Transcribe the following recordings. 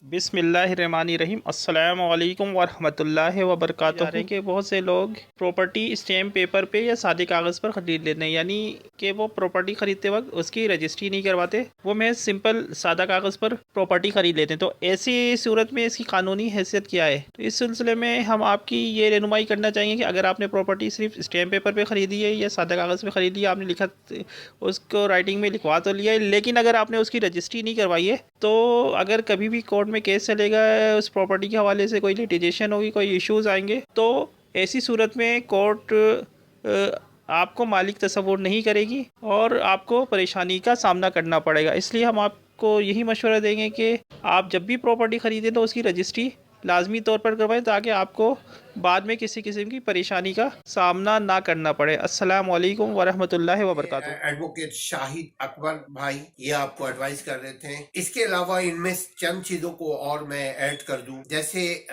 बिस्मिल्लाहिर्रहमानिर्रहीम अस्सलाम वालेकुम वरहमतुल्लाहि वबरकातुहू कि बहुत से लोग प्रॉपर्टी स्टैम्प पेपर पे या सादे कागज़ पर ख़रीद लेते हैं, यानी कि वो प्रॉपर्टी ख़रीदते वक्त उसकी रजिस्ट्री नहीं करवाते, वो महज सिंपल सादा कागज़ पर प्रॉपर्टी ख़रीद लेते हैं। तो ऐसी सूरत में इसकी कानूनी हैसियत क्या है? तो इस सिलसिले में हम आपकी ये रहनुमाई करना चाहेंगे कि अगर आपने प्रॉपर्टी सिर्फ स्टैम्प पेपर पर ख़रीदी है या सादा कागज़ पर ख़रीदी है, आपने लिखा उसको राइटिंग में लिखवा तो लिया है, लेकिन अगर आपने उसकी रजिस्ट्री नहीं करवाई है तो अगर कभी भी कोर्ट में केस चलेगा, उस प्रॉपर्टी के हवाले से कोई लिटिगेशन होगी, कोई इश्यूज़ आएंगे, तो ऐसी सूरत में कोर्ट आपको मालिक तस्वुर नहीं करेगी और आपको परेशानी का सामना करना पड़ेगा। इसलिए हम आपको यही मशवरा देंगे कि आप जब भी प्रॉपर्टी ख़रीदें तो उसकी रजिस्ट्री लाजमी तौर पर करवाएं, ताकि आपको बाद में किसी किस्म की परेशानी का सामना ना करना पड़े। अस्सलामु अलैकुम वरहमतुल्लाहि वबरकातुहू। एडवोकेट शाहिद अकबर भाई ये आपको एडवाइस कर रहे थे। इसके अलावा इनमें चंद चीजों को और मैं ऐड कर दूं, जैसे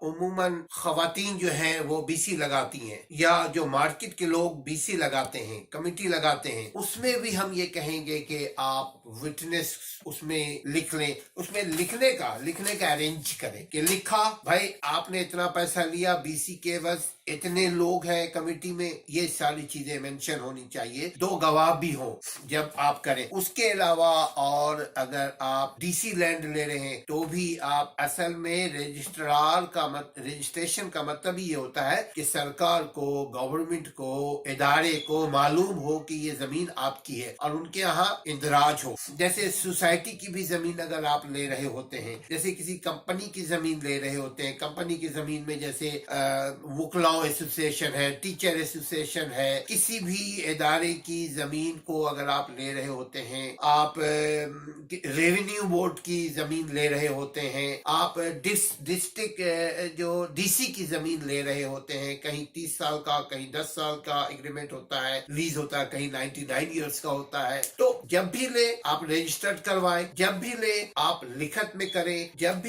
उमूमन खवातीन जो हैं वो बीसी लगाती हैं, या जो मार्केट के लोग बीसी लगाते हैं, कमिटी लगाते हैं, उसमें भी हम ये कहेंगे कि आप विटनेस उसमें लिख लें। उसमें लिखने का अरेंज करें कि लिखा भाई आपने इतना पैसा लिया बीसी के, बस इतने लोग हैं कमेटी में, ये सारी चीजें मेंशन होनी चाहिए, दो गवाह भी हो जब आप करें। उसके अलावा और अगर आप डीसी लैंड ले रहे हैं तो भी आप असल में रजिस्ट्रेशन का मतलब ये होता है कि सरकार को, गवर्नमेंट को, इदारे को मालूम हो कि ये जमीन आपकी है और उनके यहाँ इंदराज हो। जैसे सोसाइटी की भी जमीन अगर आप ले रहे होते हैं, जैसे किसी कंपनी की जमीन ले रहे होते हैं, कंपनी की जमीन में जैसे वुकलाओ एसोसिएशन है, टीचर एसोसिएशन है, किसी भी इदारे की जमीन को अगर आप ले रहे होते हैं, आप रेवेन्यू बोर्ड की जमीन ले रहे होते हैं, आप डिस्ट्रिक्ट जो डीसी की जमीन ले रहे होते हैं, कहीं 30 साल का, कहीं 10 साल का एग्रीमेंट होता है, लीज होता है, कहीं 99 ईयर्स का होता है, तो जब भी ले आप रजिस्टर्ड करवाएं, जब भी ले आप लिखत में करें, जब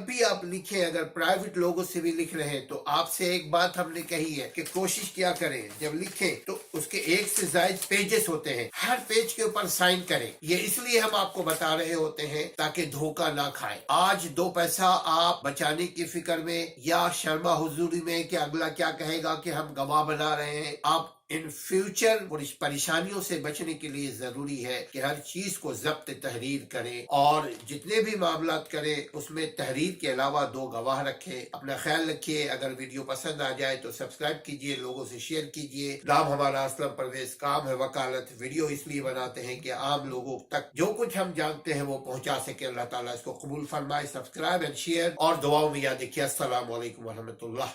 भी आप लिखें, अगर प्राइवेट लोगों से भी लिख रहे हैं तो आपसे एक बात हमने कही है कि कोशिश क्या करें जब लिखें तो उसके एक से ज्यादा पेजेस होते हैं, हर पेज के ऊपर साइन करें। ये इसलिए हम आपको बता रहे होते हैं ताकि धोखा ना खाएं। आज दो पैसा आप बचाने की फिक्र में या शर्मा हुजूरी में कि अगला क्या कहेगा कि हम गवाह बना रहे हैं, आप इन फ्यूचर परेशानियों से बचने के लिए जरूरी है कि हर चीज को जब्त तहरीर करें और जितने भी मामलात करें उसमें तहरीर के अलावा दो गवाह रखें। अपना ख्याल रखिए। अगर वीडियो पसंद आ जाए तो सब्सक्राइब कीजिए, लोगों से शेयर कीजिए। नाम हमारा असलम परवेज, काम है वकालत। वीडियो इसलिए बनाते हैं कि आम लोगों तक जो कुछ हम जानते हैं वो पहुंचा सके। अल्लाह ताला इसको कबूल फरमाए। सब्सक्राइब एंड शेयर और दुआओं में याद रखिए। अस्सलाम वालेकुम वरहमतुल्लाह।